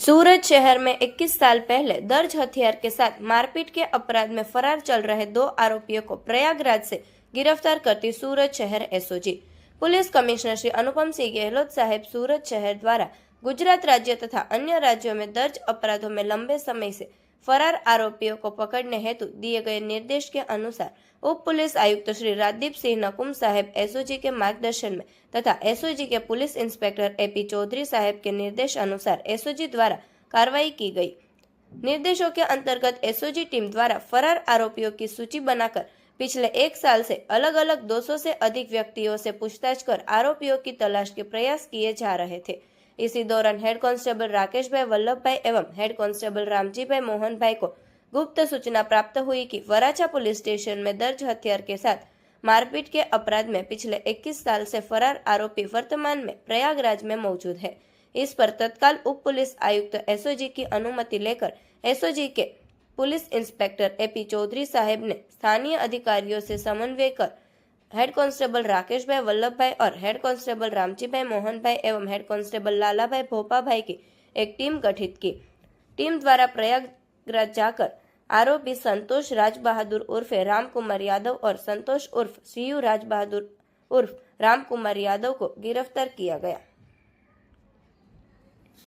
सूरत शहर में 21 साल पहले दर्ज हथियार के साथ मारपीट के अपराध में फरार चल रहे 2 आरोपियों को प्रयागराज से गिरफ्तार करती सूरत शहर SOG police commissioner Shri Anupam Singh Gehlot साहेब सूरत शहर द्वारा गुजरात राज्य तथा अन्य राज्यों में दर्ज अपराधों में लंबे समय से फरार आरोपियों को पकड़ने हेतु दिए गए निर्देश के अनुसार उप पुलिस आयुक्त श्री राजदीप सिंह नकुम साहेब एसओजी के मार्गदर्शन में तथा एसओजी के पुलिस इंस्पेक्टर एपी चौधरी साहेब के निर्देश अनुसार एसओजी द्वारा कार्रवाई की गई। निर्देशों के अंतर्गत एसओजी टीम द्वारा फरार आरोपियों की सूची बनाकर पिछले 1 साल से अलग अलग 200 से अधिक व्यक्तियों से पूछताछ कर आरोपियों की तलाश के प्रयास किए जा रहे थे। इसी दौरान हेड कांस्टेबल राकेश भाई वल्लभ भाई एवं हेड कांस्टेबल रामजी भाई मोहन भाई को गुप्त सूचना प्राप्त हुई कि वराछा पुलिस स्टेशन में दर्ज हथियार के साथ मारपीट के अपराध में पिछले 21 साल से फरार आरोपी वर्तमान में प्रयागराज में मौजूद है। इस पर तत्काल उप पुलिस आयुक्त एसओजी की अनुमति लेकर एसओजी के पुलिस इंस्पेक्टर एपी चौधरी साहेब ने स्थानीय अधिकारियों से समन्वय कर हेड कांस्टेबल राकेश भाई वल्लभ भाई और हेड कांस्टेबल रामजी भाई मोहन भाई एवं हेड कांस्टेबल लाला भाई भोपा भाई की एक टीम गठित की। टीम द्वारा प्रयागराज जाकर आरोपी संतोष राज बहादुर उर्फ राम कुमार यादव और संतोष उर्फ सीयू राज बहादुर उर्फ राम कुमार यादव को गिरफ्तार किया गया।